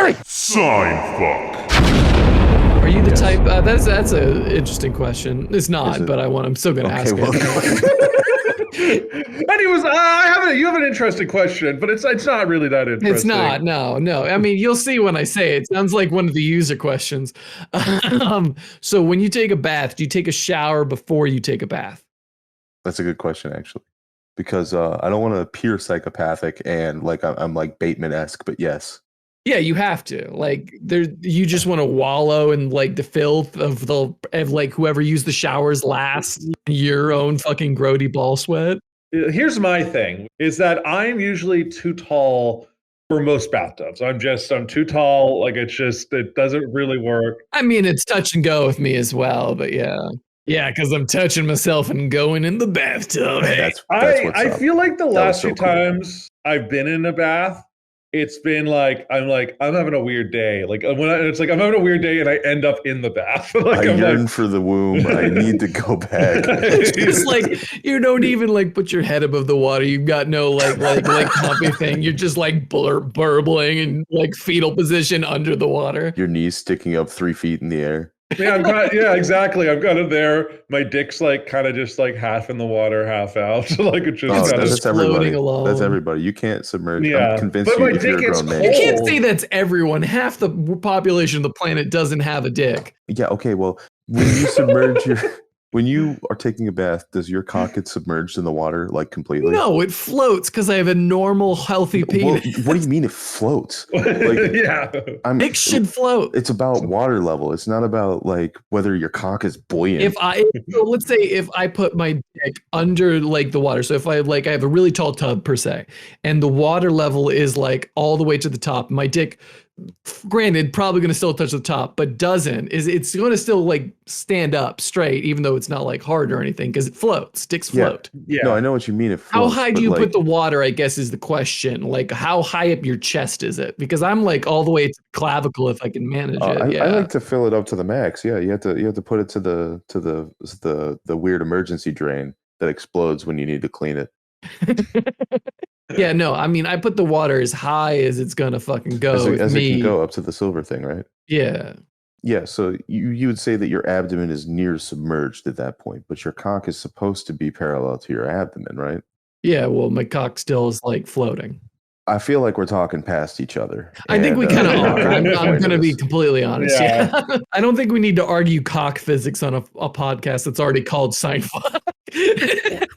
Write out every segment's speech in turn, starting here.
Harry. Seinfuck. Are you the type? That's an interesting question. It's not, but I'm still going to ask it. And you have an interesting question, but it's not really that interesting. It's not. No. I mean, you'll see when I say it. It sounds like one of the user questions. So when you take a bath, do you take a shower before you take a bath? That's a good question, actually, because I don't want to appear psychopathic and like I'm like Bateman-esque, but yes. Yeah, you have to. Like, you just want to wallow in like the filth of like whoever used the showers last, your own fucking grody ball sweat. Here's my thing: is that I'm usually too tall for most bathtubs. I'm too tall. Like it doesn't really work. I mean, it's touch and go with me as well, but yeah. Yeah, because I'm touching myself and going in the bathtub. Hey. I feel like the last few times I've been in a bath, it's been like I'm having a weird day. Like I'm having a weird day and I end up in the bath. I yearn for the womb. I need to go back. It's like you don't even like put your head above the water. You've got no like comfy thing. You're just like burbling in like fetal position under the water. Your knees sticking up 3 feet in the air. Yeah, exactly. I've got it there. My dick's like kind of just like half in the water, half out. Like it's just that's floating along. That's everybody. You can't submerge. Yeah. I'm convinced but you my if you're dick a is grown cold. man. You can't say that's everyone. Half the population of the planet doesn't have a dick. Yeah. Okay. Well, when you submerge when you are taking a bath, does your cock get submerged in the water like completely? No, it floats because I have a normal, healthy penis. Well, what do you mean it floats? Like, yeah, Dick should float. It's about water level. It's not about like whether your cock is buoyant. Let's say if I put my dick under like the water, so if I have a really tall tub per se, and the water level is like all the way to the top, my dick, granted, probably going to still touch the top, but it's going to still like stand up straight, even though it's not like hard or anything, because it floats. Dicks float. Yeah. No, I know what you mean. It how floats, high do you put the water, I guess, is the question. Like, how high up your chest is it? Because I'm like all the way to the clavicle if I can manage it. I like to fill it up to the max. Yeah, you have to put it to the weird emergency drain that explodes when you need to clean it. Yeah, no, I mean, I put the water as high as it's gonna fucking go. As it can go up to the silver thing, right? Yeah. Yeah, so you would say that your abdomen is near submerged at that point, but your cock is supposed to be parallel to your abdomen, right? Yeah, well, my cock still is like floating. I feel like we're talking past each other. I think we kind of are. I'm going to be completely honest. Yeah. I don't think we need to argue cock physics on a podcast that's already called Seinfuck.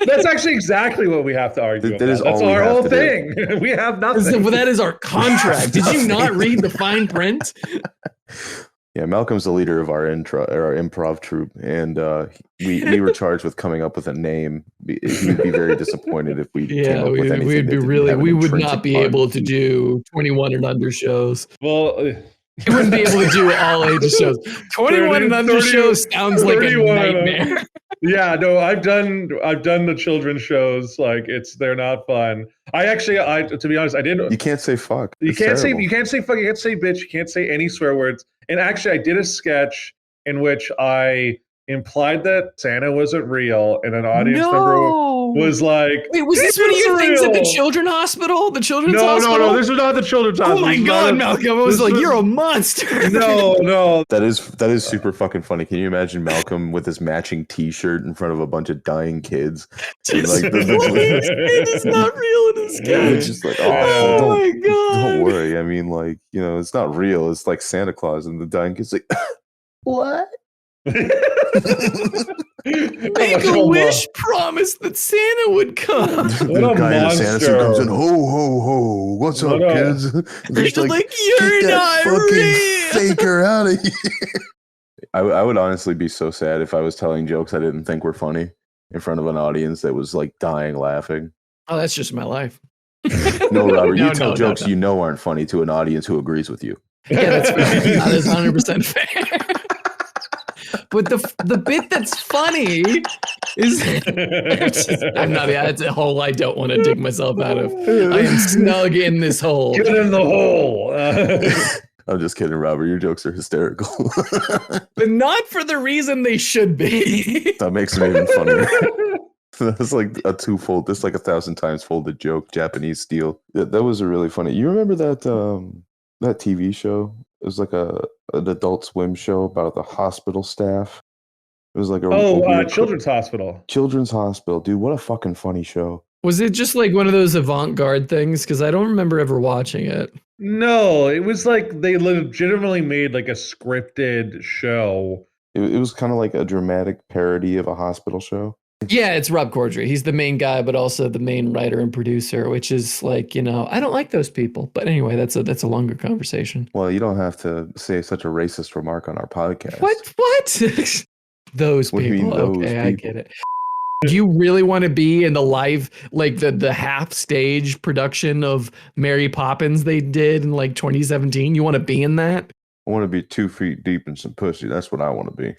That's actually exactly what we have to argue. That's our whole thing. We have nothing. Well, that is our contract. Did you not read the fine print? Yeah, Malcolm's the leader of our improv troupe, and we were charged with coming up with a name. He would be very disappointed if we came up with anything. We would not be able to do 21 and under shows. Well, we wouldn't be able to do all ages shows. 21 and under shows sounds like a nightmare. Yeah, no, I've done the children's shows. Like they're not fun. To be honest, I didn't. You can't say fuck. You can't say fuck. You can't say bitch. You can't say any swear words. And actually, I did a sketch in which I implied that Santa wasn't real, and an audience member was like, "Wait, was this one of your things at the children's hospital? The children's hospital? No, this was not the children's hospital. Oh my god, Malcolm! I was like, you're a monster. No. That is super fucking funny. Can you imagine Malcolm with his matching T-shirt in front of a bunch of dying kids? Just like, it's not real in this sketch. It's just like, oh my god! Don't worry. I mean, like, it's not real. It's like Santa Claus, and the dying kid's like, what? Make a wish, promise that Santa would come. The guy in the Santa suit comes in, ho, ho, ho. What's up, kids? They're like, you're not real. Faker out of here. I would honestly be so sad if I was telling jokes I didn't think were funny in front of an audience that was like dying laughing. Oh, that's just my life. No, Robert, you tell jokes you know aren't funny to an audience who agrees with you. Yeah, that's fair. That is 100% fair. But the bit that's funny is that's a hole I don't want to dig myself out of. I am snug in this hole. Get in the hole. I'm just kidding, Robert. Your jokes are hysterical. But not for the reason they should be. That makes them even funnier. That's like a twofold. That's like 1,000 times folded joke, Japanese style. That was a really funny. You remember that that TV show. It was like an Adult Swim show about the hospital staff. It was like a weird Children's Hospital. Children's Hospital, dude. What a fucking funny show. Was it just like one of those avant-garde things? Because I don't remember ever watching it. No, it was like they legitimately made like a scripted show. It was kind of like a dramatic parody of a hospital show. Yeah, it's Rob Corddry. He's the main guy, but also the main writer and producer, which is like, I don't like those people. But anyway, that's a longer conversation. Well, you don't have to say such a racist remark on our podcast. What? Those What do you people. mean, those Okay, I people? get it. Do you really want to be in the live, like the half stage production of Mary Poppins they did in like 2017? You want to be in that? I want to be 2 feet deep in some pussy. That's what I want to be.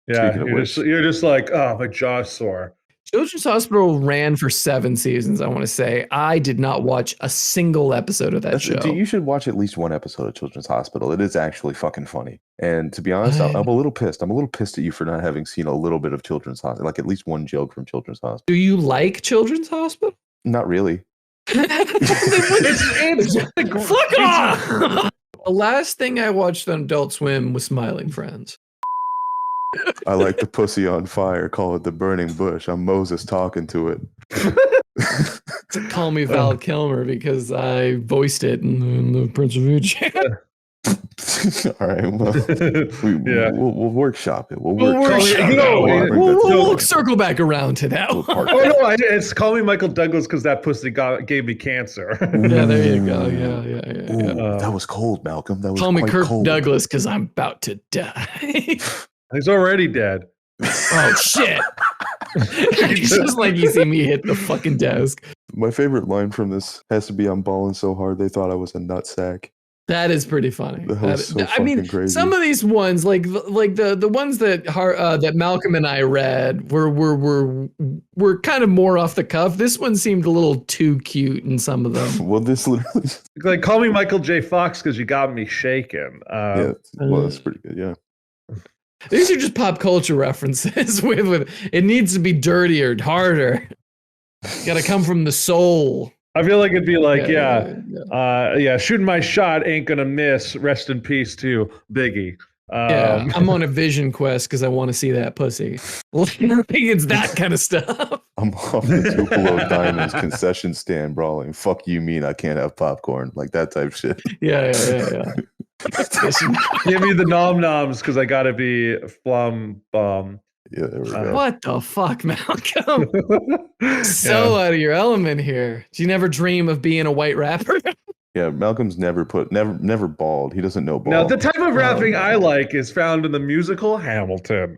Yeah, you're just like, oh, my jaw's sore. Children's Hospital ran for 7 seasons, I want to say. I did not watch a single episode of that show. You should watch at least one episode of Children's Hospital. It is actually fucking funny. And to be honest, I'm a little pissed. I'm a little pissed at you for not having seen a little bit of Children's Hospital, like at least one joke from Children's Hospital. Do you like Children's Hospital? Not really. It's fuck off! The last thing I watched on Adult Swim was Smiling Friends. I like the pussy on fire. Call it the burning bush. I'm Moses talking to it. Call me Val Kilmer because I voiced it in the Prince of Egypt. All right. Well, we'll workshop it. We'll circle back around to that one. Oh no, it's Call Me Michael Douglas because that pussy gave me cancer. Yeah, there you go. Yeah. That was cold, Malcolm. That was Call me quite Kirk cold. Douglas because I'm about to die. He's already dead. Oh shit! It's just like you see me hit the fucking desk. My favorite line from this has to be, "I'm balling so hard they thought I was a nutsack." That is pretty funny. I mean, crazy. Some of these ones, like the ones that Malcolm and I read, were kind of more off the cuff. This one seemed a little too cute in some of them. Well, this literally like Call Me Michael J. Fox because you got me shaking. Yeah, well, that's pretty good. Yeah. These are just pop culture references with it needs to be dirtier, harder. Got to come from the soul. I feel like it'd be like, shooting my shot ain't gonna miss. Rest in peace to Biggie. I'm on a vision quest because I want to see that pussy. I think it's that kind of stuff. I'm off the Tupelo Diamonds concession stand brawling. Fuck you mean I can't have popcorn? Like that type shit. Yeah. Give me the nom noms because I gotta be flum bum. Yeah, there we go. What the fuck, Malcolm? Out of your element here. Do you never dream of being a white rapper? Yeah, Malcolm's never bald. He doesn't know bald. Now, the type of rapping I like is found in the musical Hamilton.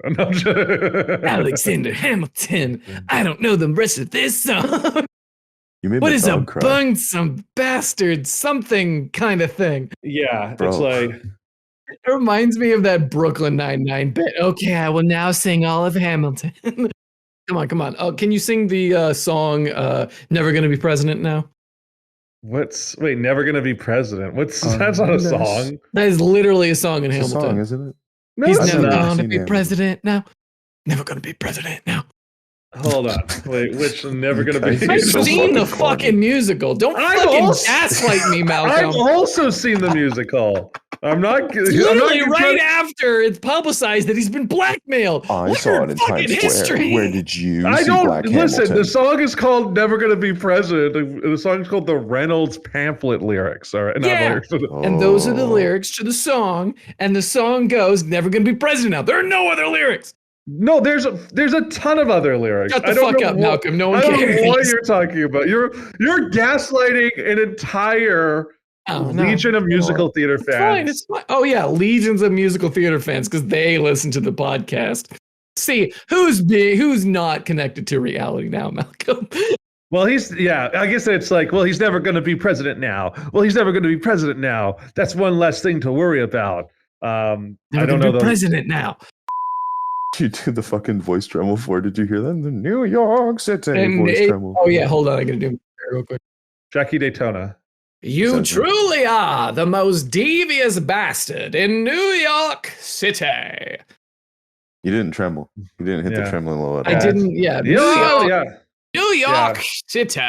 Alexander Hamilton. I don't know the rest of this song. You made what is a cry. bung some bastard something kind of thing? Yeah, Bro. It's like... It reminds me of that Brooklyn Nine-Nine bit. Okay, I will now sing all of Hamilton. Come on. Oh, can you sing the song Never Gonna Be President Now? Never Gonna Be President? That's not a song. That is literally a song in It's Hamilton. a song, isn't it? No, He's it's never not. gonna be president now. Never gonna be president now. Hold on. Wait, which Never Gonna Be? I've seen the fucking musical. Don't fucking gaslight me, Malcolm. I've also seen the musical. I'm not literally right after it's publicized that he's been blackmailed. I saw it in Times Square. Where did you see Black listen. Hamilton? The song is called "Never Gonna Be President." The song is called the Reynolds pamphlet lyrics. All right, and those are the lyrics to the song. And the song goes, "Never gonna be president now." There are no other lyrics. No, there's a ton of other lyrics. Shut the fuck up, Malcolm. No one cares. I don't know what you're talking about. You're gaslighting an entire legion of musical theater fans. It's fine. Oh yeah, legions of musical theater fans because they listen to the podcast. See who's not connected to reality now, Malcolm. Well, I guess it's like, well, he's never going to be president now. Well, he's never going to be president now. That's one less thing to worry about. I don't know. President now. You do the fucking voice tremble for? Did you hear that? The New York City voice tremble. Oh yeah, hold on. I'm gonna do it real quick. Jackie Daytona. You truly are the most devious bastard in New York City. You didn't tremble. You didn't hit the trembling low at all. I didn't. Yeah. Yeah. New York City.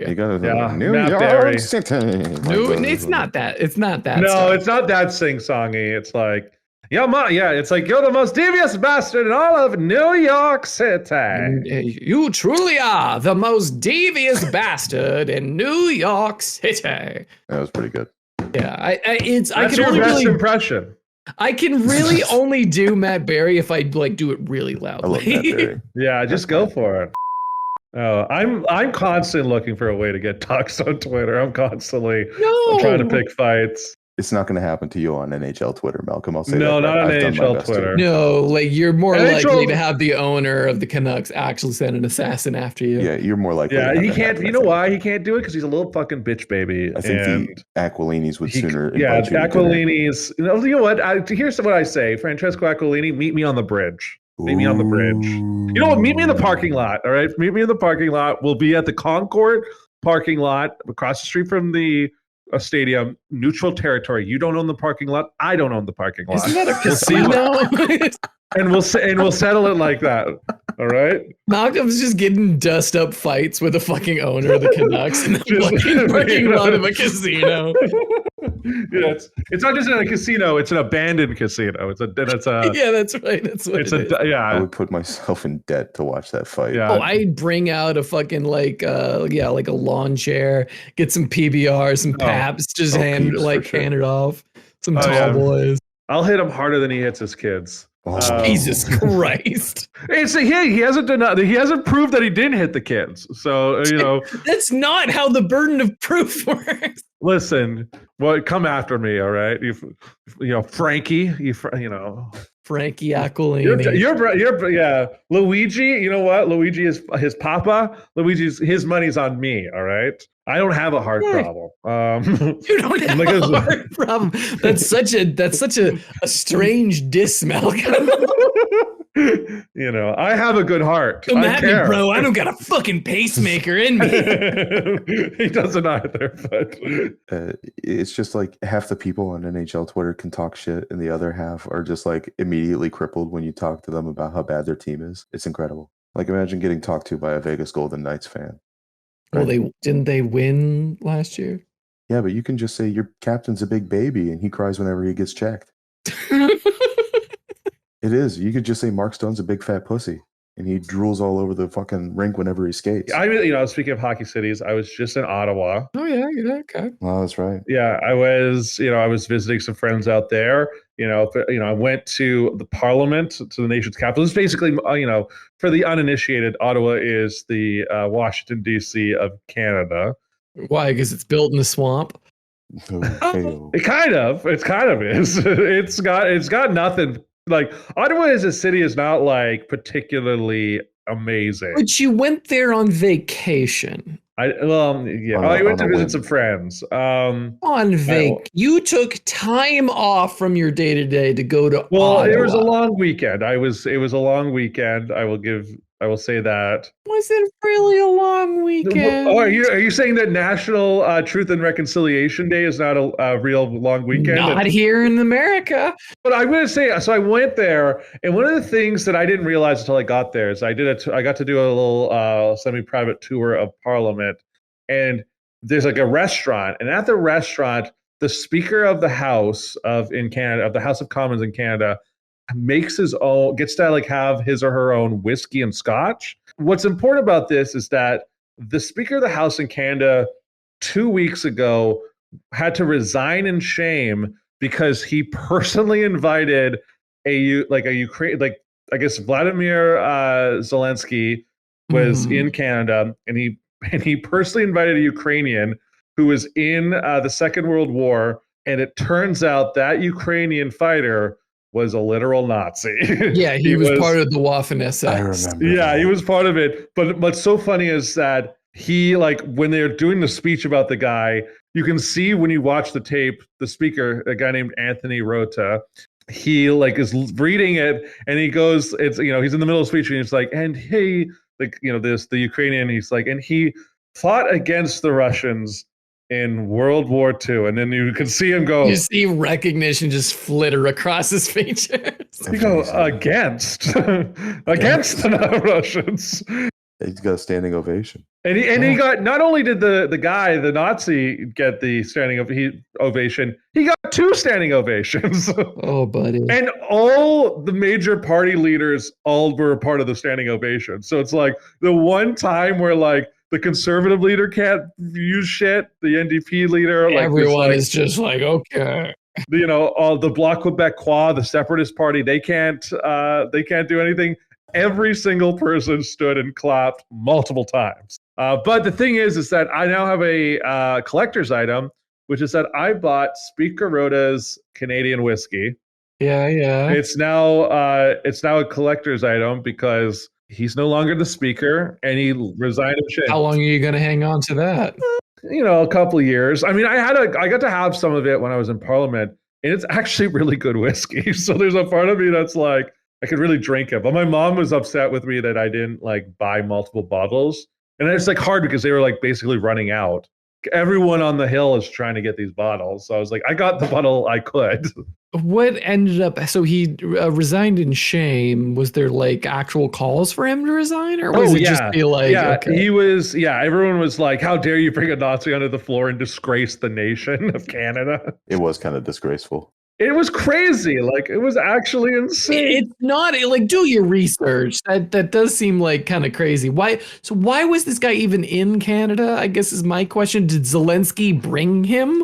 You got New Matt York Berry. City. No, it's not that. It's not that. No, stuff. it's not that sing-songy. It's like, it's like, you're the most devious bastard in all of New York City. You truly are the most devious bastard in New York City. That was pretty good. Yeah, That's I can your only best really, impression. I can really only do Matt Berry if I like do it really I love loudly. Matt Berry. Yeah, just go for it. Oh, I'm constantly looking for a way to get doxxed on Twitter. I'm constantly trying to pick fights. It's not going to happen to you on NHL Twitter, Malcolm. I'll say No, that. not on I've done my NHL best to. Twitter. No, like you're more NHL likely to have the owner of the Canucks actually send an assassin after you. Yeah, you're more likely. Yeah, to have he that can't. happen, You I know think. why he can't do it? Because he's a little fucking bitch baby. I think and the Aquilinis would sooner yeah, invite you to dinner. Aquilini's. You know what? Here's what I say, Francesco Aquilini. Meet me on the bridge. Meet me on the bridge. You know what? Meet me in the parking lot. All right. Meet me in the parking lot. We'll be at the Concord parking lot across the street from the stadium, neutral territory. You don't own the parking lot. I don't own the parking lot. Isn't that a casino? and we'll settle it like that. All right. Malcolm's just getting dust up fights with the fucking owner of the Canucks in the Just- fucking parking lot of a casino. Yeah, it's not just in a casino; it's an abandoned casino. It's a Yeah, that's right. That's what it's it a is. yeah. I would put myself in debt to watch that fight. Yeah. Oh, I'd bring out a fucking like a lawn chair, get some PBR, some Paps, just hand Peeps, for sure. hand it off. Some Oh, tall yeah. boys. I'll hit him harder than he hits his kids. Oh. Jesus Christ. It's he hasn't denied. He hasn't proved that he didn't hit the kids. So That's not how the burden of proof works. listen. Well, come after me, all right? Frankie. Frankie Aquilini. You're yeah. Luigi. You know what? Luigi is his papa. His money's on me. All right. I don't have a heart problem. You don't have Like a a- heart problem. That's such a strange diss, Malcolm. I have a good heart. Come I at me, care. bro. I don't got a fucking pacemaker in me. He doesn't either, but It's just like half the people on NHL Twitter can talk shit, and the other half are just like immediately crippled when you talk to them about how bad their team is. It's incredible. Like imagine getting talked to by a Vegas Golden Knights fan. Well, didn't they win last year? Yeah, but you can just say your captain's a big baby and he cries whenever he gets checked. It is. You could just say Mark Stone's a big fat pussy and he drools all over the fucking rink whenever he skates. speaking of hockey cities, I was just in Ottawa. Oh yeah, okay. Oh, that's right. Yeah, I was visiting some friends out there. I went to the Parliament, to the nation's capital. It's basically, for the uninitiated, Ottawa is the Washington D.C. of Canada. Why? Because it's built in the swamp. Oh, It kind of is. It's got nothing. Like Ottawa as a city is not like particularly amazing. But you went there on vacation. I went to visit some friends. You took time off from your day to day to go to. Well, Ottawa. it was a long weekend. It was a long weekend. I will say that. Was it really a long weekend? Oh, are you saying that National Truth and Reconciliation Day is not a real long weekend? Not here in America. But I'm going to say, so I went there, and one of the things that I didn't realize until I got there is I got to do a little semi-private tour of Parliament, and there's like a restaurant, and at the restaurant, the Speaker of the House of the House of Commons in Canada, gets to like have his or her own whiskey and scotch. What's important about this is that the Speaker of the House in Canada 2 weeks ago had to resign in shame because he personally invited Ukraine, like I guess Vladimir Zelensky was in Canada, and he personally invited a Ukrainian who was in the Second World War, and it turns out that Ukrainian fighter was a literal Nazi. Yeah, he was part of the Waffen SS. I remember. Yeah, he was part of it. But what's so funny is that he, like, when they're doing the speech about the guy, you can see when you watch the tape, the speaker, a guy named Anthony Rota, he like is reading it, and he goes, he's in the middle of the speech, and he's like, and he, like, the Ukrainian, he's like, and he fought against the Russians in World War II, and then you can see him go. You see recognition just flitter across his features. You go against the Russians. He's got a standing ovation. And he got, not only did the Nazi get the standing ovation, he got 2 standing ovations. Oh, buddy. And all the major party leaders all were a part of the standing ovation. So it's like the one time where like the conservative leader can't use shit, the NDP leader, like everyone is just like, okay. You know, all the Bloc Québécois, the Separatist Party, they can't do anything. Every single person stood and clapped multiple times. But the thing is that I now have a collector's item, which is that I bought Speaker Rhoda's Canadian whiskey. Yeah. It's now a collector's item because he's no longer the speaker and he resigned in shame. How long are you going to hang on to that? You know, a couple of years. I mean, I got to have some of it when I was in Parliament, and it's actually really good whiskey. So there's a part of me that's like, I could really drink it. But my mom was upset with me that I didn't like buy multiple bottles. And it's like hard because they were like basically running out. Everyone on the hill is trying to get these bottles. So I was like, I got the bottle I could. What ended up, so he resigned in shame. Was there like actual calls for him to resign, or was it just be like, okay. He was, everyone was like, how dare you bring a Nazi onto the floor and disgrace the nation of Canada? It was kind of disgraceful. It was crazy. Like, it was actually insane. It's not like, do your research. That does seem like kind of crazy. Why was this guy even in Canada? I guess is my question. Did Zelensky bring him?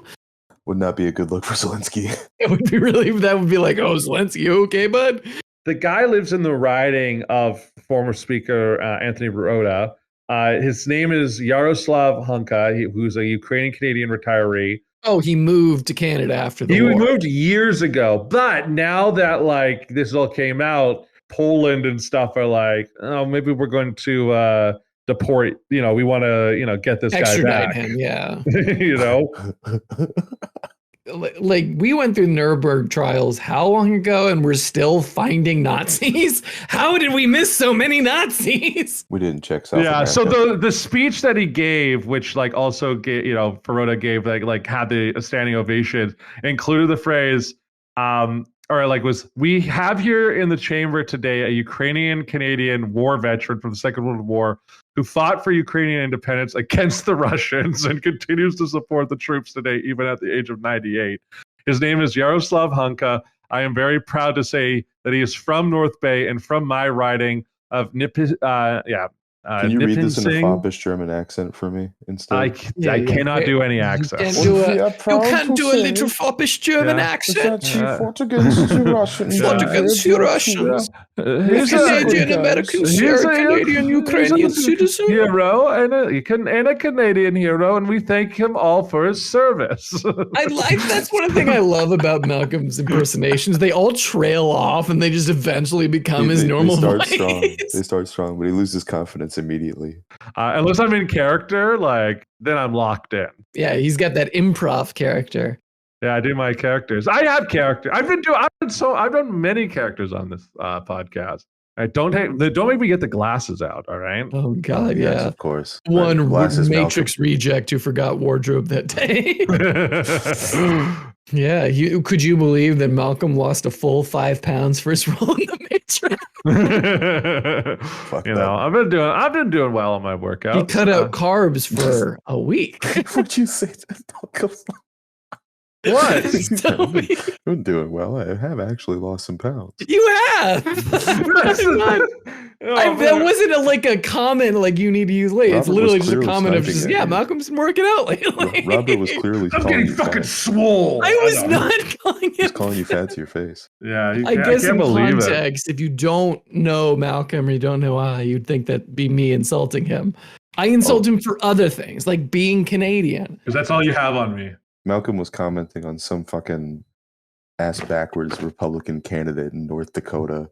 Would not be a good look for Zelensky. It would be that would be like, oh, Zelensky, you okay, bud? The guy lives in the riding of former Speaker Anthony Rota. His name is Yaroslav Hunka, who's a Ukrainian-Canadian retiree. Oh, he moved to Canada after the war. He moved years ago. But now that like this all came out, Poland and stuff are like, oh, maybe we're going to deport, we want to, get this guy back. Him, yeah. Like we went through Nuremberg trials how long ago, and we're still finding Nazis? How did we miss so many Nazis? We didn't check South America. So the speech that he gave, which like also gave, Ferrota gave like had the standing ovation, included the phrase, we have here in the chamber today a Ukrainian-Canadian war veteran from the Second World War who fought for Ukrainian independence against the Russians and continues to support the troops today, even at the age of 98. His name is Yaroslav Hunka. I am very proud to say that he is from North Bay and from my riding of Can you read this in a foppish German accent for me instead? I cannot do any accent. You can't do a little foppish German accent. He fought against the Russians. Fought against the Russians. He's a Canadian-American, Canadian-Ukrainian citizen. Hero and a Canadian hero, and we thank him all for his service. That's one thing I love about Malcolm's impersonations. They all trail off, and they just eventually become his normal voice. They start strong, but he loses confidence immediately. Unless I'm in character, then I'm locked in. Yeah, he's got that improv character. Yeah, I do my characters. I have character. I've done many characters on this podcast. Don't make me get the glasses out. All right. Oh God, yes, yeah, of course. One Matrix reject who forgot wardrobe that day. Yeah, could you believe that Malcolm lost a full 5 pounds for his role in the Matrix? I've been doing well on my workouts. He cut out carbs for a week. What'd you say to Malcolm? What? I'm doing well. I have actually lost some pounds. You have. That wasn't a comment like you need to use later. It's literally just a comment of just, Malcolm's been working out lately. Robert was clearly I'm calling getting you fucking fat. swole. I was not calling him. He's calling you fat to your face. Yeah, I guess in context, if you don't know Malcolm or you don't know I, you'd think that'd be me insulting him. I insult him for other things, like being Canadian. Because that's all you have on me. Malcolm was commenting on some fucking ass-backwards Republican candidate in North Dakota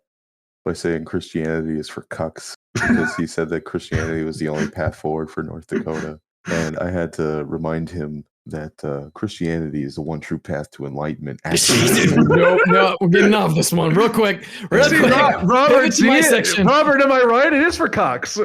by saying Christianity is for cucks because he said that Christianity was the only path forward for North Dakota. And I had to remind him that Christianity is the one true path to enlightenment. No, we're getting off this one real quick. Robert, to my section. Robert, am I right? It is for cocks.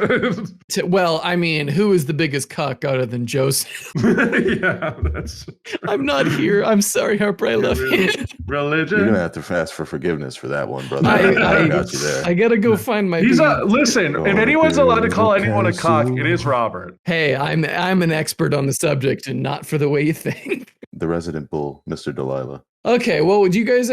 Well, I mean, who is the biggest cuck other than Joseph? Yeah, that's. I'm not here. I'm sorry, Harper. I love you. Religion. You're gonna have to ask for forgiveness for that one, brother. I got you there. I gotta go find my. Listen. If anyone's allowed to call anyone a cock, it is Robert. Hey, I'm an expert on the subject, and not for the way you think. The resident bull, Mr. Delilah. Okay, well, are you guys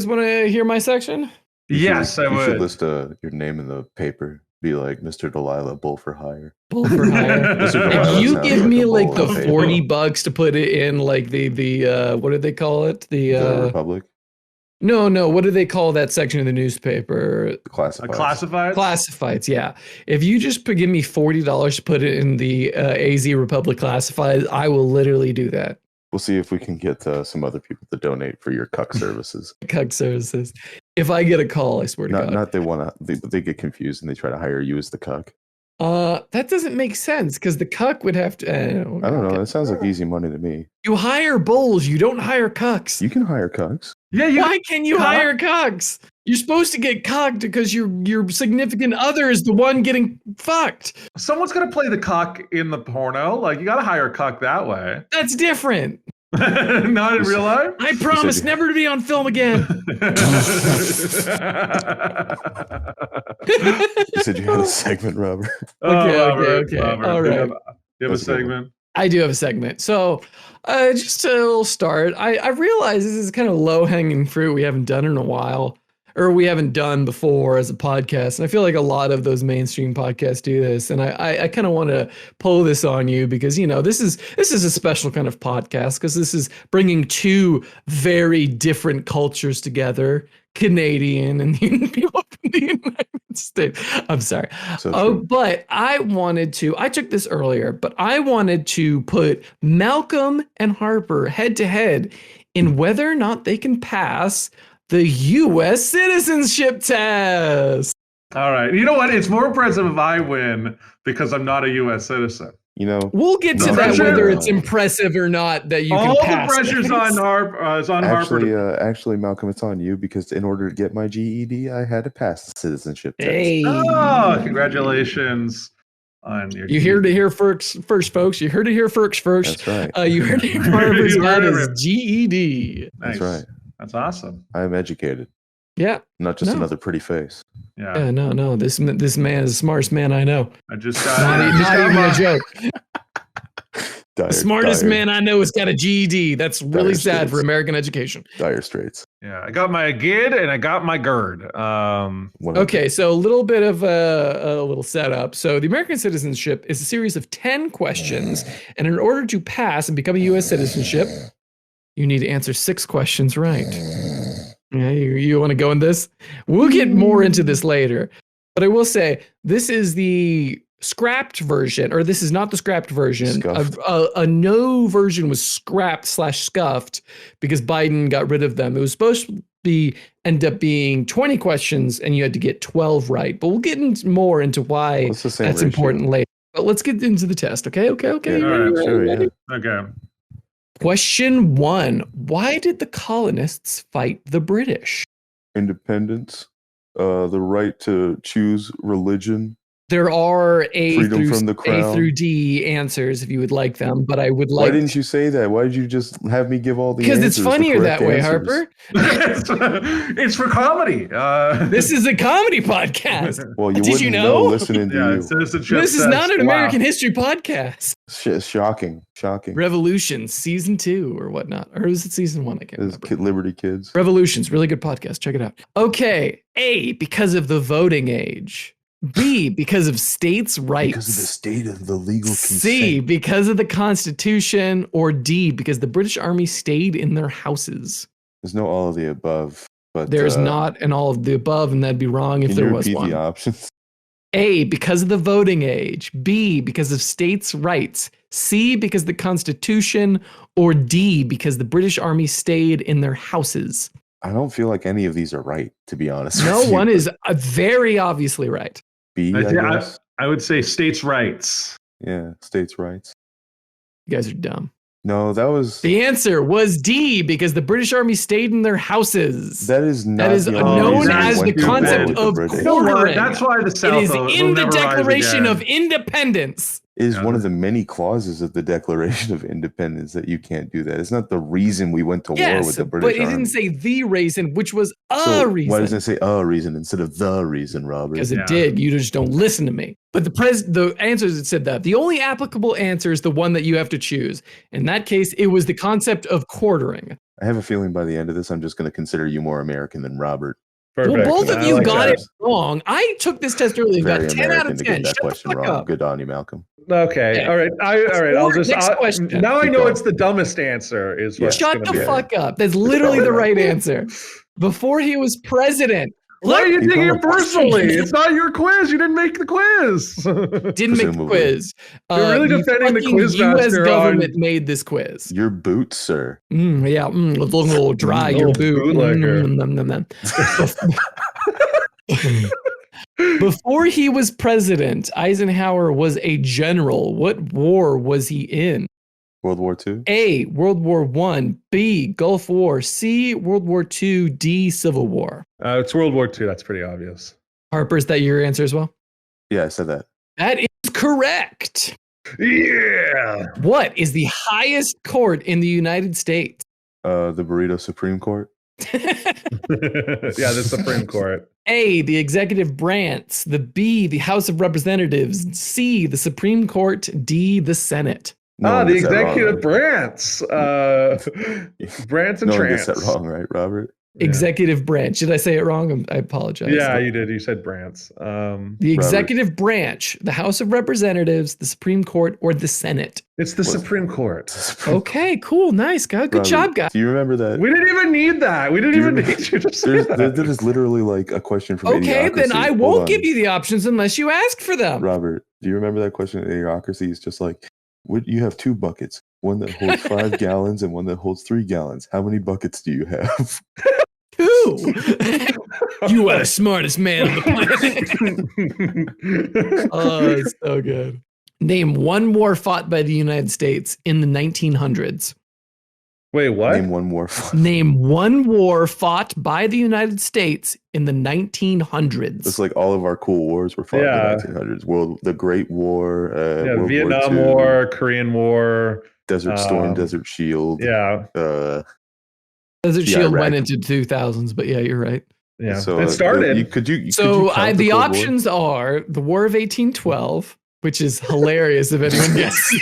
want to hear my section? Yes, I You should would. list your name in the paper. Be like Mr. Delilah, bull for hire. Bull for hire. Mr. Delilah If you sounds give like me a like bull the in a paper. $40 to put it in, like the what do they call it? The Republic, No, what do they call that section of the newspaper? the classifieds. Classified. Classifieds, yeah. If you just give me $40 to put it in the AZ Republic Classifieds, I will literally do that. We'll see if we can get some other people to donate for your cuck services. Cuck services. If I get a call, I swear to God. Not they get confused and they try to hire you as the cuck. That doesn't make sense because the cuck would have to. I don't know. That sounds like easy money to me. You hire bulls, you don't hire cucks. You can hire cucks. Yeah, Why can you hire cucks? You're supposed to get cucked because your significant other is the one getting fucked. Someone's gonna play the cock in the porno. Like you gotta hire a cock that way. That's different. Not in real life. I promise never to be on film again. You said you had a segment, Robert. Okay. Robert, All right. You have a segment. I do have a segment. So, just a little start. I realize this is kind of low hanging fruit we haven't done in a while, or we haven't done before as a podcast. And I feel like a lot of those mainstream podcasts do this. And I kind of want to pull this on you because, you know, this is a special kind of podcast because this is bringing two very different cultures together, Canadian and people from the United States. I'm sorry. But I took this earlier, but I wanted to put Malcolm and Harper head to head in whether or not they can pass the U.S. Citizenship Test. All right. You know what? It's more impressive if I win because I'm not a U.S. citizen. You know, We'll get to that whether it's impressive or not that you All can pass. the pressure's on Harper. actually, Malcolm, it's on you because in order to get my GED, I had to pass the citizenship test. Hey. Oh, congratulations on your. You heard it here first, folks. You heard it here first. That's right. You heard it. Harper's got his GED. Nice. That's right. That's awesome. I am educated, Yeah. not just another pretty face. Yeah. No. This man is the smartest man I know. I just got. Not even a joke. The Smartest man I know has got a GED. That's really Dire sad straits. for American education. Dire straits. Yeah, I got my GID and I got my GERD. Okay, so a little bit of a little setup. So the American citizenship is a series of 10 questions, and in order to pass and become a U.S. citizenship, you need to answer 6 questions right. Yeah, you want to go in this? We'll get more into this later, but I will say this is the scrapped version, or this is not the scrapped version. A no version was scrapped / scuffed because Biden got rid of them. It was supposed to end up being 20 questions, and you had to get 12 right. But we'll get more into why that's important later. But let's get into the test. Okay. All right, sure, yeah. Okay. Question 1. Why did the colonists fight the British? Independence, the right to choose religion. There are Freedom from the crown. A through D answers if you would like them, but I would like. Why didn't you say that? Why did you just have me give all the answers? Because it's funnier the that correct way, answers? Harper. It's for comedy. This is a comedy podcast. Well, you Did you wouldn't know? Listening to Yeah, you. Citizenship This is Test. not an Wow. American history podcast. Shocking. Revolutions, season 2 or whatnot. Or was it season 1? I can't This remember. Liberty Kids. Revolutions, really good podcast. Check it out. Okay. A, because of the voting age. B, because of states' rights. Because of the state of the legal consent. C, because of the Constitution. Or D, because the British Army stayed in their houses. There's no all of the above. But There's not an all of the above, and that'd be wrong if can there you was repeat one. the options? A, because of the voting age. B, because of states' rights. C, because of the Constitution. Or D, because the British Army stayed in their houses. I don't feel like any of these are right, to be honest. No with you. one is very obviously right. B, I guess. I would say states' rights. Yeah, states' rights. You guys are dumb. No, that was The answer was D, because the British Army stayed in their houses. that is not That is the only known reason we as the went to war concept with the of British. You know what? quartering. That's why the It South is will in the never rise Declaration again. of Independence. It is one of the many clauses of the Declaration of Independence that you can't do that. It's not the reason we went to war Yes, with the but British it Army. didn't say the reason, which was a So reason. why does it say a reason instead of the reason, Robert? Because it Yeah. did. You just don't listen to me. But the answers that said that. The only applicable answer is the one that you have to choose. In that case, it was the concept of quartering. I have a feeling by the end of this, I'm just going to consider you more American than Robert. Perfect. Well, both of I you like got that. it wrong. I took this test earlier and Very got 10 out American of to 10. get that Shut the question fuck wrong. up. Good on you, Malcolm. Okay. Yeah. All right. All right. Or next question. Now I Keep know going. it's the dumbest answer. Is what's Shut gonna the be. fuck up. That's literally the right answer. Before he was president. Why are you Keep taking going. it personally? It's not your quiz. You didn't make the quiz. Didn't make the Presumably. quiz. You're really defending the fucking quiz U.S. master government on- made this quiz. Your boots, sir. Yeah, a little dry, your Little boot. bootlegger. Before he was president, Eisenhower was a general. What war was he in? World War II? A, World War I, B, Gulf War, C, World War II, D, Civil War. It's World War II. That's pretty obvious. Harper, is that your answer as well? Yeah, I said that. That is correct. Yeah. What is the highest court in the United States? The Burrito Supreme Court? Yeah, the Supreme Court. A, the executive branch, the B, the House of Representatives, C, the Supreme Court, D, the Senate. No one The gets that wrong, executive right? branch. Branch and No one trance. gets that wrong, right, Robert? Yeah. Executive branch. Did I say it wrong? I apologize. Yeah, you did. You said branch. The executive branch, the House of Representatives, the Supreme Court, or the Senate. It's the Supreme Court. Okay, cool, nice, guy. Good Robert, job, guy. Do you remember that? We didn't even need that. We didn't Do you even remember- need you to say that. That is literally like a question from Okay, then Idiocracy. I Hold won't on. give you the options unless you ask for them. Robert, do you remember that question in Idiocracy? It's just like, you have two buckets, one that holds 5 gallons and one that holds 3 gallons. How many buckets do you have? Two. You are the smartest man on the planet. Oh, it's so good. Name one war fought by the United States in the 1900s. Wait, what? Name one more. Name one war fought by the United States in the 1900s. It's like all of our cool wars were fought Yeah. in the 1900s. The Great War, Yeah, World Vietnam War II, War, Korean War. Desert Storm, um, Desert Shield. Yeah, Desert the Shield Iraq- went into 2000s, but yeah, you're right. yeah. So it started. could you So count the Cold War? options are the War of 1812, which is hilarious if anyone guesses.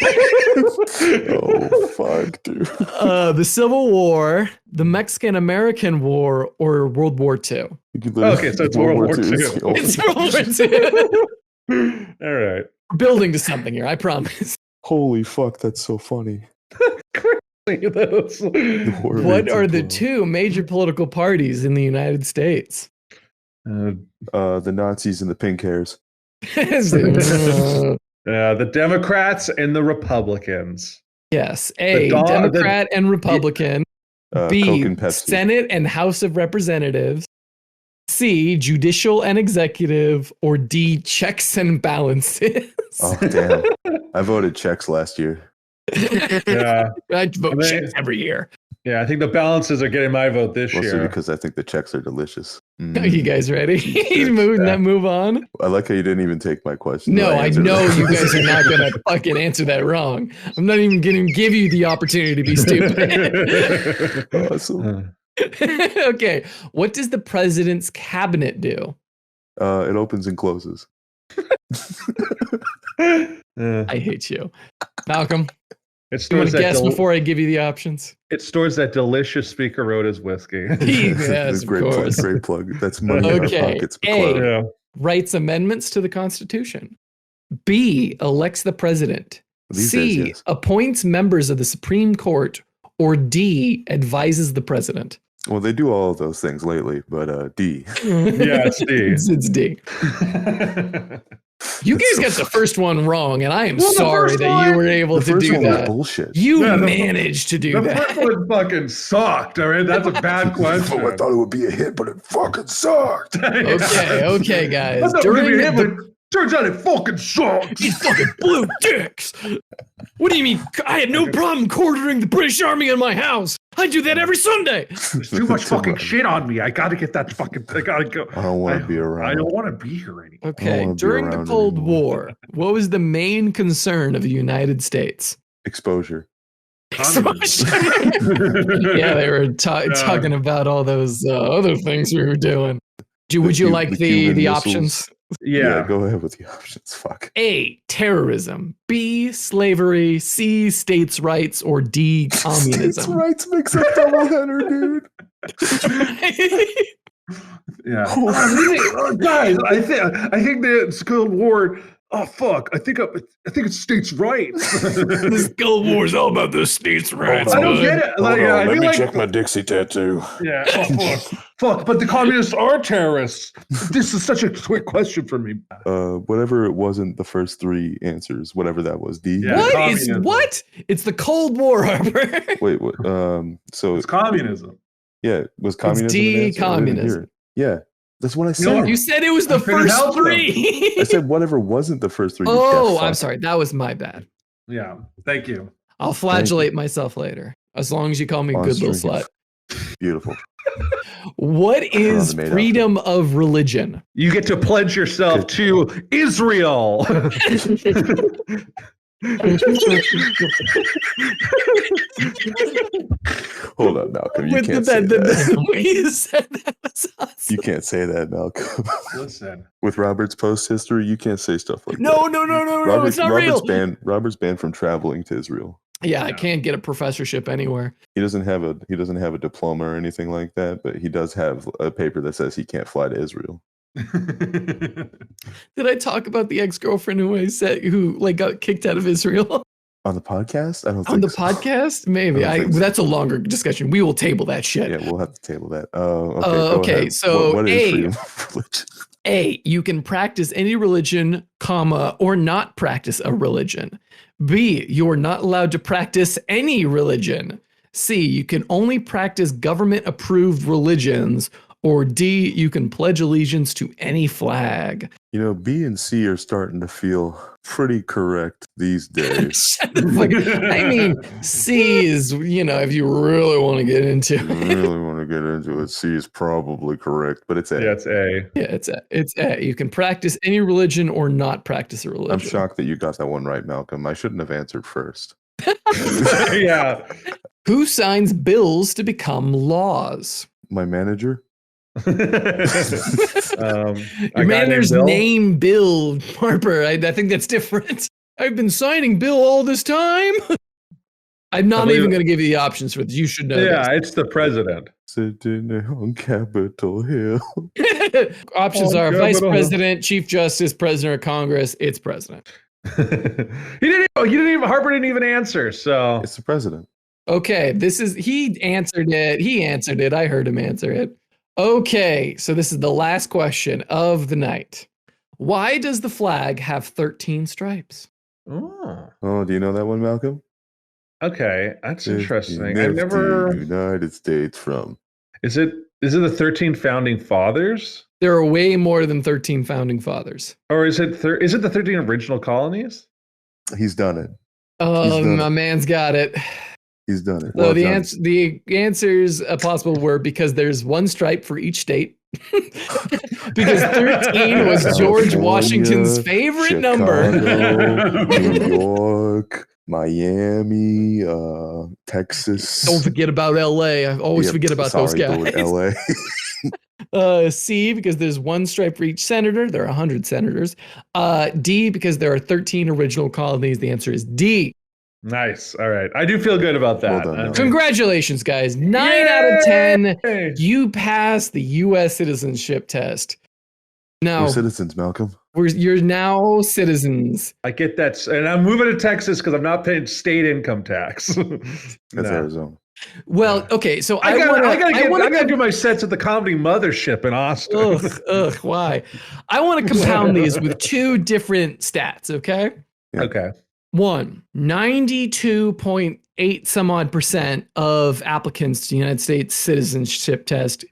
Oh fuck, dude. The Civil War, the Mexican-American War, or World War II. You could literally- Okay, so it's World War II. II. It's the only It's World War option. II. All right. We're building to something here, I promise. Holy fuck, that's so funny. That's- The War of What are the 1812. two major political parties in the United States? The Nazis and the pink hairs. Yes, the Democrats and the Republicans. A, The Democrat and Republican. Coke B, and Pepsi. Senate and House of Representatives. C, judicial and executive. Or D, checks and balances. Oh damn! I voted checks last year. Yeah, I vote I mean- checks every year. yeah. I think the balances are getting my vote this Mostly year. because I think the checks are delicious. Are you guys ready? He's moving that move on. I like how you didn't even take my question. No, I answered know it. you guys are not going to fucking answer that wrong. I'm not even going to give you the opportunity to be stupid. Awesome. Okay. What does the president's cabinet do? It opens and closes. I hate you. Malcolm, It you want stores to that guess before I give you the options? it stores that delicious Speaker Road as whiskey. Yes, of great course. plug. Great plug. That's money in Okay, our pockets. A. McLeod. Yeah. Writes amendments to the Constitution. B, elects the president. These C, days, yes. appoints members of the Supreme Court. Or D, advises the president. Well, they do all of those things lately, but D. Yeah, it's D. It's D. You guys got the first one wrong, and I am Well, the sorry first that you one- were able The to first do one was that. bullshit. You Yeah, the- managed to do The that. first one fucking sucked. All right, that's a bad question. I thought it would be a hit, but it fucking sucked. Okay, guys. I thought it was gonna During be a hit, the, but Turns out it fucking sucks. These fucking blue dicks. What do you mean? I had no problem quartering the British Army in my house. I do that every Sunday. There's too much fucking shit on me. I gotta get that fucking. I gotta go. I don't want to be around. I don't want to be here anymore. Okay, wanna be during the around Cold anymore. War, what was the main concern of the United States? Exposure. Yeah, they were talking about all those other things we were doing. Would you like the Cuban options? missiles. Yeah. Go ahead with the options. Fuck. A, terrorism. B, slavery. C, states' rights. Or D, States' communism. rights makes a doubleheader, dude. Yeah. Guys, I think the Cold War. Oh fuck! I think it's states' rights. This Cold War is all about the states' rights. I don't bud. get it. Like, I Let feel me like, check my Dixie tattoo. yeah. Oh, fuck. But the communists are terrorists. This is such a quick question for me. Whatever it wasn't the first three answers, whatever that was. D. Yeah. What is Communism. what? It's the Cold War, Harper. Wait, what? So It's communism. yeah, was communism? D, an answer? I didn't hear communism. it. Yeah, that's what I said. No, You said it was the I'm gonna first help them. three. I said whatever wasn't the first three. you Oh, deaf I'm fuck. sorry. That was my bad. Yeah. Thank you. I'll flagellate myself later, as long as you call me a On good little stream. slut. Beautiful. What is the maid freedom of religion? You get to pledge yourself to Israel. Hold up, Malcolm. You With can't say that. the way you said that was awesome. You can't say that, Malcolm. Listen. With Robert's post history, you can't say stuff like No, that. no, it's not real. Robert's banned from traveling to Israel. Yeah, I can't get a professorship anywhere. He doesn't have a diploma or anything like that, but he does have a paper that says he can't fly to Israel. Did I talk about the ex-girlfriend who got kicked out of Israel On the podcast? I don't think on the so. podcast? Maybe. I don't think so. That's a longer discussion. We will table that shit. Yeah, we'll have to table that. Okay. Go Okay, ahead. so what A. is freedom of religion? A, you can practice any religion, comma, or not practice a religion. B, you are not allowed to practice any religion. C, you can only practice government-approved religions. Or D, you can pledge allegiance to any flag. You know, B and C are starting to feel pretty correct these days. Shut the fuck up. I mean, C is, if you really want to get into If you it. really want to get into it, C is probably correct, but it's A. Yeah, it's A. Yeah, it's A. You can practice any religion or not practice a religion. I'm shocked that you got that one right, Malcolm. I shouldn't have answered first. Yeah. Who signs bills to become laws? My manager? Your Your manager's name Bill Harper. I think that's different. I've been signing Bill all this time. I'm not even going to give you the options for this. You should know. Yeah, it's the president. Sitting on Capitol Hill. Options On are Vice Capitol Hill. President, Chief Justice, President of Congress. It's President. Harper didn't even answer. So It's the president. Okay, he answered it. I heard him answer it. Okay, so this is the last question of the night. Why does the flag have 13 stripes? Oh, do you know that one, Malcolm? Okay, that's interesting. I've Left never. the United States from. Is it the 13 founding fathers, There are way more than 13 founding fathers. or is it the 13 original colonies? He's done it. Oh, done my it. man's got it. He's done it. So Well the done. the answers possible were because there's one stripe for each state. Because 13 was George California, Washington's favorite number. Chicago, New York, Miami, Texas. Don't forget about LA. I always Yeah, forget about those sorry, guys. LA. C, because there's one stripe for each senator. There are 100 senators. D, because there are 13 original colonies. The answer is D. Nice. All right, I do feel good about that. Well done, Noah. Congratulations, guys. 9 out of 10. Yay! You passed the U.S. citizenship test. Now, We're citizens, Malcolm. you're now citizens. I get that, and I'm moving to Texas because I'm not paying state income tax. That's No. Arizona. Well, okay, so I gotta wanna do my sets at the Comedy Mothership in Austin. why? I want to compound these with two different stats, okay? Yeah. Okay. One, 92.8 some odd % of applicants to the United States citizenship test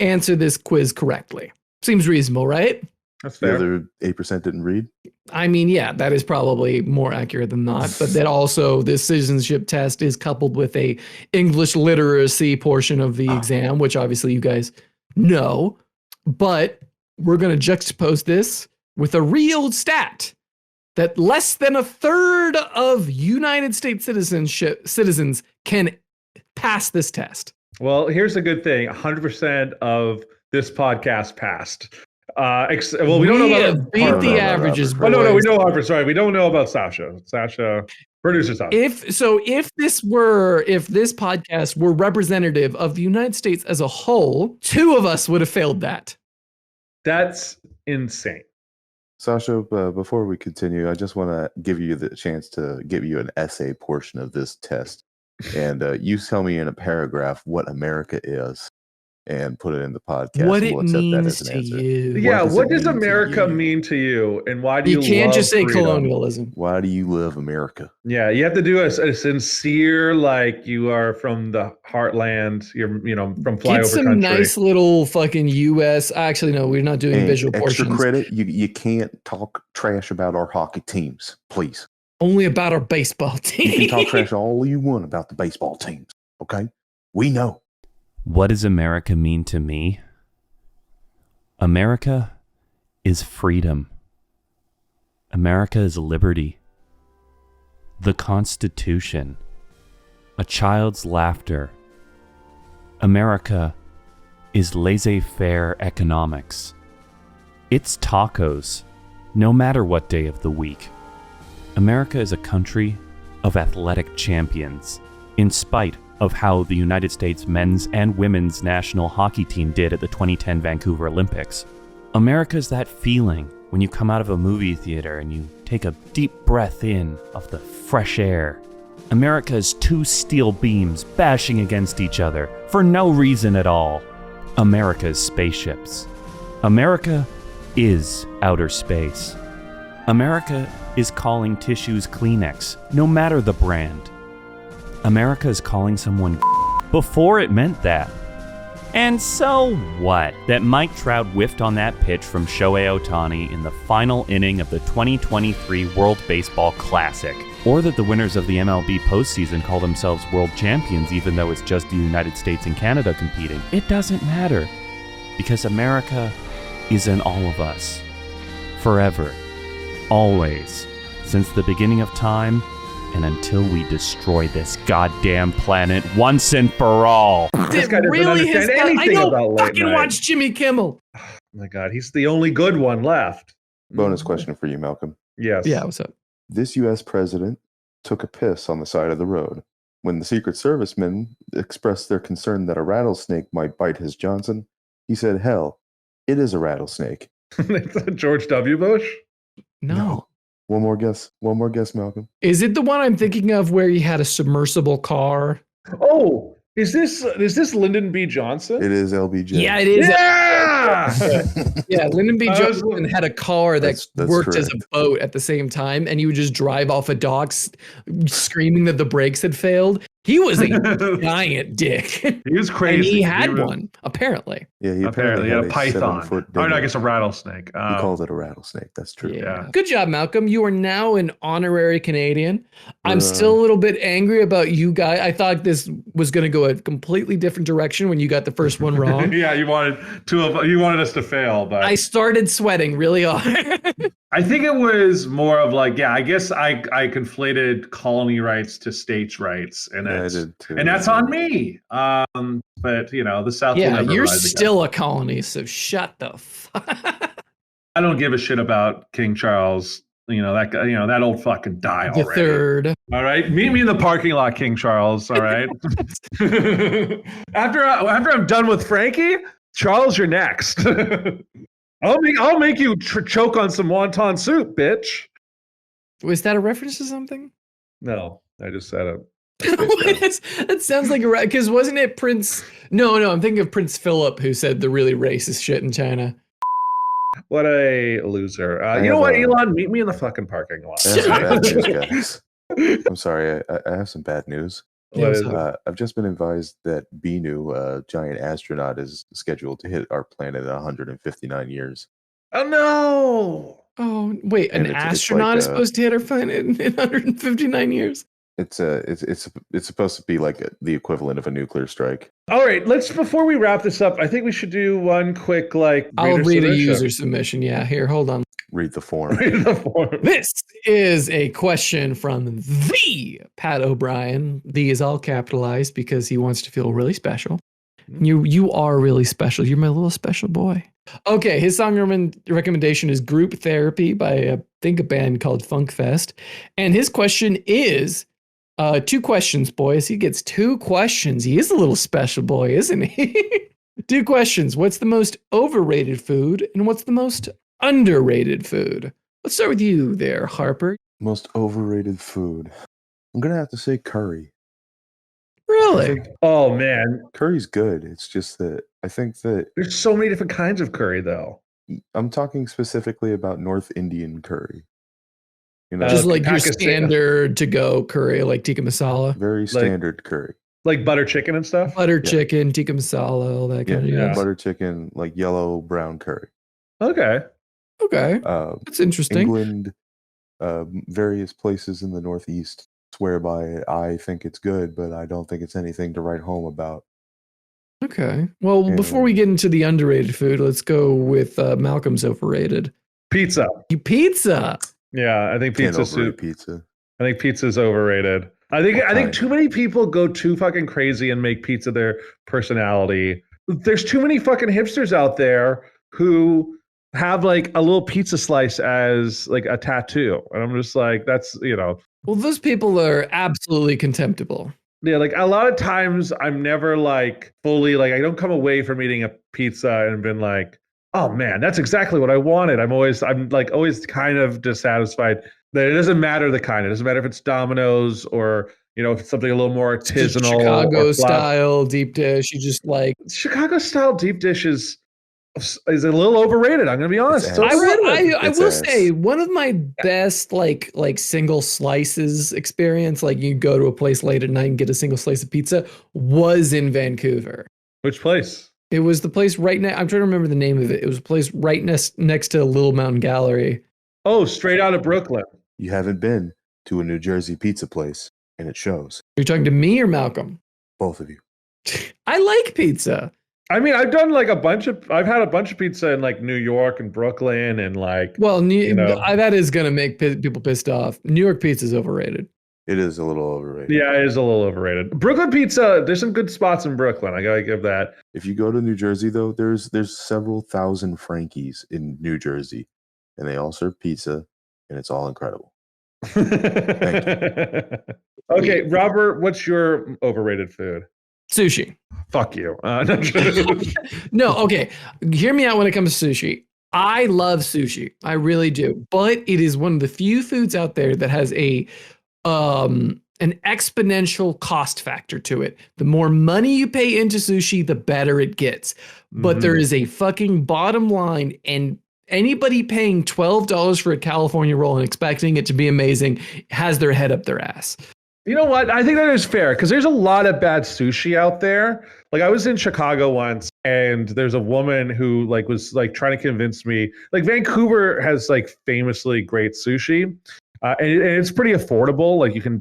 answer this quiz correctly. Seems reasonable, right? That's The fair. other 8% didn't read. I mean, yeah, that is probably more accurate than not. But that also, this citizenship test is coupled with a English literacy portion of the exam, which obviously you guys know. But we're going to juxtapose this with a real stat that less than a third of United States citizens can pass this test. Well, here's a good thing: 100% of this podcast passed. Well, we don't know about have beat Harper. the averages. Oh no, we boys. know Harper. Sorry, we don't know about Sasha. Producer Sasha. If this podcast were representative of the United States as a whole, 2 of us would have failed that. That's insane. Sasha, before we continue, I just want to give you the chance to give you an essay portion of this test. And you tell me in a paragraph what America is and put it in the podcast. What and it we'll accept that means as an to answer. you. Yeah, what it does mean to America you? mean to you, and why do You you can't love just say freedom? colonialism. Why do you love America? Yeah, you have to do a sincere, like you are from the heartland. You're, from flyover Get some country. nice little fucking U.S. Actually, no, we're not doing And visual extra portions. credit, you can't talk trash about our hockey teams, please. Only about our baseball team. You can talk trash all you want about the baseball teams, okay? We know. What does America mean to me? America is freedom. America is liberty. The Constitution. A child's laughter. America is laissez-faire economics. It's tacos, no matter what day of the week. America is a country of athletic champions, in spite of how the United States men's and women's national hockey team did at the 2010 Vancouver Olympics. America is that feeling when you come out of a movie theater and you take a deep breath in of the fresh air. America is 2 steel beams bashing against each other for no reason at all. America is spaceships. America is outer space. America is calling tissues Kleenex, no matter the brand. America is calling someone before it meant that. And so what? That Mike Trout whiffed on that pitch from Shohei Ohtani in the final inning of the 2023 World Baseball Classic. Or that the winners of the MLB postseason call themselves world champions even though it's just the United States and Canada competing. It doesn't matter. Because America is in all of us. Forever. Always. Since the beginning of time, and until we destroy this goddamn planet once and for all. This guy doesn't really has understand got, I anything don't about late fucking night. watch Jimmy Kimmel. Oh my God, he's the only good one left. Bonus question for you, Malcolm. Yes. Yeah, what's up? This U.S. president took a piss on the side of the road. When the Secret Service men expressed their concern that a rattlesnake might bite his Johnson, he said, hell, it is a rattlesnake. George W. Bush? No. One more guess, Malcolm. Is it the one I'm thinking of where he had a submersible car? Oh, is this Lyndon B. Johnson? It is LBJ. Yeah, it is. Yeah! Yeah, Lyndon B. I was- Johnson had a car that That's worked as a correct. boat at the same time, and you would just drive off a dock screaming that the brakes had failed. He was a giant dick. He was crazy. And he had was- one, apparently. Yeah, he Apparently, he had a python. 7-foot Or no, I dingo. guess a rattlesnake. He calls it a rattlesnake. That's true. Yeah. Good job, Malcolm. You are now an honorary Canadian. I'm still a little bit angry about you guys. I thought this was going to go a completely different direction when you got the first one wrong. Yeah, you wanted us to fail, but I started sweating really hard. I think it was more of like, yeah, I guess I conflated colony rights to states' rights, and Yeah, I that's did too. and that's on me. But the South. will Yeah, never you're rise again. still a colony, so shut the fuck. I don't give a shit about King Charles. That guy. That old fucking die The already. third. All right, meet me in the parking lot, King Charles. All right. after I'm done with Frankie, Charles, you're next. I'll make you choke on some wonton soup, bitch. Was that a reference to something? No, I just said it. That sounds like a because wasn't it Prince? No, I'm thinking of Prince Philip who said the really racist shit in China. What a loser. You know what, Elon? Meet me in the fucking parking lot. I have some bad news, guys. I'm sorry. I have some bad news. Yeah, What is so- it? I've just been advised that Bennu, a giant astronaut, is scheduled to hit our planet in 159 years. Oh no! Oh, wait, an And it's astronaut like is supposed to hit our planet in 159 years? it's supposed to be like the equivalent of a nuclear strike. All right, before we wrap this up, I think we should do one quick I'll reader read a submission. user submission. Yeah, here, hold on. Read the form. Read the form. This is a question from the Pat O'Brien. The is all capitalized because he wants to feel really special. You are really special. You're my little special boy. Okay, his song recommendation is Group Therapy by, I think, a band called Funk Fest. And his question is 2 questions, boys. He gets 2 questions. He is a little special boy, isn't he? 2 questions. What's the most overrated food? And what's the most underrated food? Let's start with you there, Harper. Most overrated food. I'm gonna have to say curry. Really? Oh man, Curry's good. It's just that I think that there's so many different kinds of curry, though. I'm talking specifically about North Indian curry. You know, Just like your Pakistan- standard to-go curry, like tikka masala, very standard curry. like butter chicken and stuff. butter chicken, tikka masala, all that Yeah, kind of yeah. stuff. butter chicken, like yellow brown curry. Okay. Okay, that's interesting. England, various places in the Northeast swear by it. I think it's good, but I don't think it's anything to write home about. Okay. Well, before we get into the underrated food, let's go with Malcolm's overrated. Pizza. Pizza. Yeah, I think Can't pizza. overrate pizza. I think pizza's overrated. I think too many people go too fucking crazy and make pizza their personality. There's too many fucking hipsters out there who have like a little pizza slice as like a tattoo. And I'm just like, that's, Well, those people are absolutely contemptible. yeah, like a lot of times I'm never like fully like I don't come away from eating a pizza and been like, oh man, that's exactly what I wanted. I'm like always kind of dissatisfied that it doesn't matter the kind. It doesn't matter if it's Domino's or if it's something a little more artisanal. Chicago or style deep dish. You just like Chicago style deep dish is a little overrated. I'm gonna be honest. It's It's ass. overrated. I It's will ass. say one of my best like single slices experience, like you go to a place late at night and get a single slice of pizza, was in Vancouver. Which place? It was the place right now. I'm trying to remember the name of it. It was a place right next to Little Mountain Gallery. Oh, straight out of Brooklyn. You haven't been to a New Jersey pizza place, and it shows. Are you talking to me or Malcolm? Both of you. I like pizza. I mean, I've had a bunch of pizza in like New York and Brooklyn and like. Well, that is going to make people pissed off. New York pizza is overrated. It is a little overrated. Yeah, it is a little overrated. Brooklyn pizza, there's some good spots in Brooklyn. I gotta give that. If you go to New Jersey, though, there's several thousand Frankies in New Jersey, and they all serve pizza, and it's all incredible. Okay, Robert, what's your overrated food? Sushi. Fuck you. No, okay. Hear me out when it comes to sushi. I love sushi. I really do. But it is one of the few foods out there that has an exponential cost factor to it. The more money you pay into sushi, the better it gets. But there is a fucking bottom line, and anybody paying $12 for a California roll and expecting it to be amazing has their head up their ass. You know what? I think that is fair because there's a lot of bad sushi out there. Like I was in Chicago once and there's a woman who like was like trying to convince me, like Vancouver has like famously great sushi. And it's pretty affordable. Like you can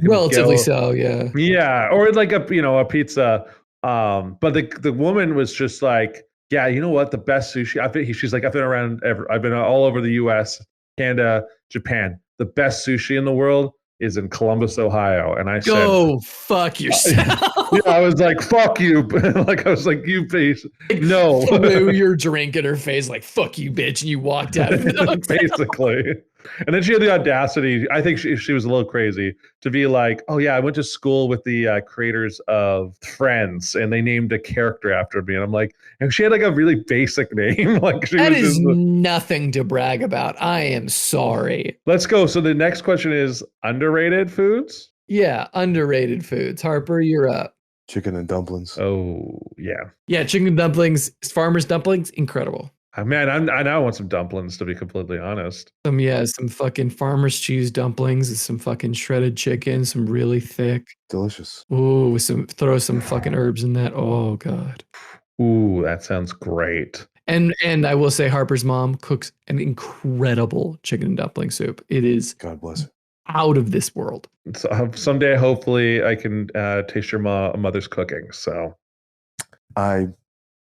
Relatively so, yeah. Yeah. Or like a pizza. But the woman was just like, yeah, you know what? The best sushi. She's like, I've been all over the US, Canada, Japan. The best sushi in the world is in Columbus, Ohio. And I Go fuck yourself. yeah, I was like, fuck you. Like, I was like, you piece. No. Threw your drink in her face like, fuck you, bitch. And you walked out of it. Basically. And then she had the audacity, I think she was a little crazy, to be like, oh yeah, I went to school with the creators of Friends and they named a character after me. And I'm like, and she had like a really basic name. Like that is nothing to brag about. I am sorry. Let's go. So the next question is underrated foods? Yeah, underrated foods. Harper, you're up. Chicken and dumplings. Oh, yeah. Yeah, chicken dumplings, farmer's dumplings, incredible. Man, I now want some dumplings, to be completely honest. Some fucking farmer's cheese dumplings and some fucking shredded chicken, some really thick. Delicious. Ooh, throw some fucking herbs in that. Oh, God. Ooh, that sounds great. And I will say Harper's mom cooks an incredible chicken and dumpling soup. It is God bless her. out of this world. So, someday, hopefully, I can taste your mother's cooking. So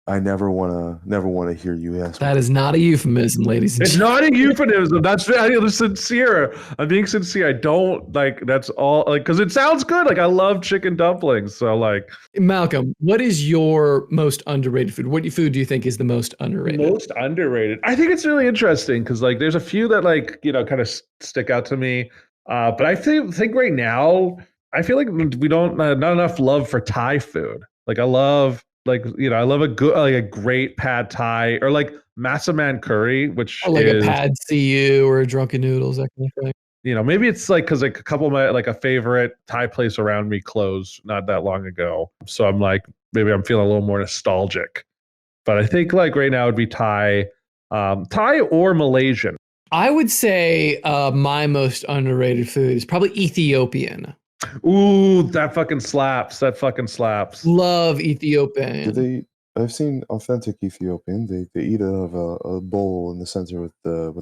I never wanna hear you ask. That is not a euphemism, ladies and it's gentlemen. not a euphemism. That's sincere. I'm being sincere. I don't like. That's all. Like, because it sounds good. Like I love chicken dumplings. So like, Malcolm, what is your most underrated food? What food do you think is the most underrated? most underrated. I think it's really interesting because like there's a few that like kind of stick out to me. But I think right now I feel like we don't not enough love for Thai food. Like I love I love a good a great pad Thai or like massaman curry, which Or like is a pad CU or a drunken noodles, that kind of thing. maybe it's like because like a couple of my like a favorite Thai place around me closed not that long ago. So I'm like maybe I'm feeling a little more nostalgic. But I think like right now it would be Thai, Thai or Malaysian. I would say my most underrated food is probably Ethiopian. Ooh, that fucking slaps. That fucking slaps. Love Ethiopian. I've seen authentic Ethiopian. They eat out of a bowl in the center with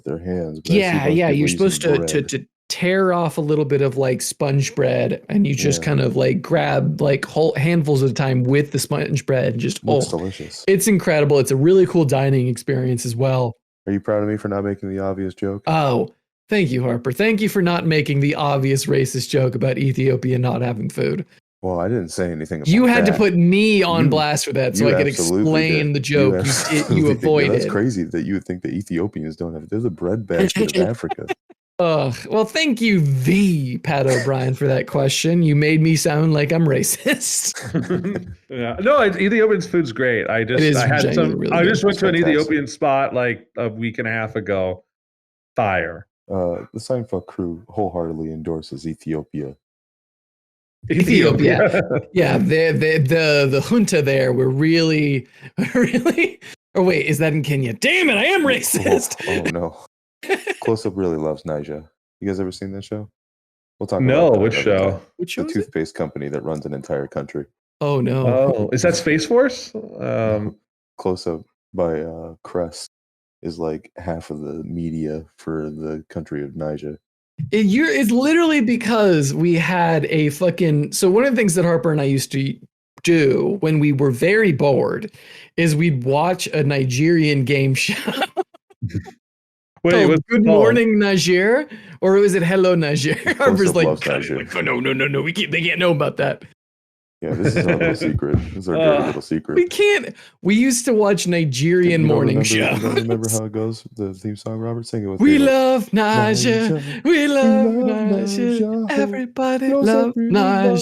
their hands. But Yeah. You're supposed to tear off a little bit of like sponge bread, and you just kind of like grab like whole handfuls at a time with the sponge bread, and just looks delicious. It's incredible. It's a really cool dining experience as well. Are you proud of me for not making the obvious joke? Oh, thank you, Harper. Thank you for not making the obvious racist joke about Ethiopia not having food. Well, I didn't say anything about You had that. to put me on blast for that so I could explain the joke you avoided. That's crazy that you would think the Ethiopians don't have it. They're the breadbasket of Africa. Well, thank you, the Pat O'Brien, for that question. You made me sound like I'm racist. Yeah. No, Ethiopian's food's great. I had some. Really I just good. went to an Ethiopian spot like a week and a half ago. Fire. The Seinfuck crew wholeheartedly endorses Ethiopia. Ethiopia. Yeah, the junta there were really. Or wait, is that in Kenya? Damn it, I am racist. Oh no. Close Up really loves Niger. You guys ever seen that show? We'll talk No, about that which another show? time. Which show The is it? toothpaste company that runs an entire country. Oh no. Oh, is that Space Force? Close Up by Crest is like half of the media for the country of Niger. It's literally because we had a fucking. So one of the things that Harper and I used to do when we were very bored is we'd watch a Nigerian game show. Wait, Good Morning Niger, or was it Hello Niger? Harper's like, Niger. no, they can't know about that. Yeah, this is our little secret. This is our dirty little secret. We can't. We used to watch Nigerian morning shows. You don't remember how it goes? The theme song, Robert? Sing it with We me. love Niger. We love Niger. Everybody love Niger.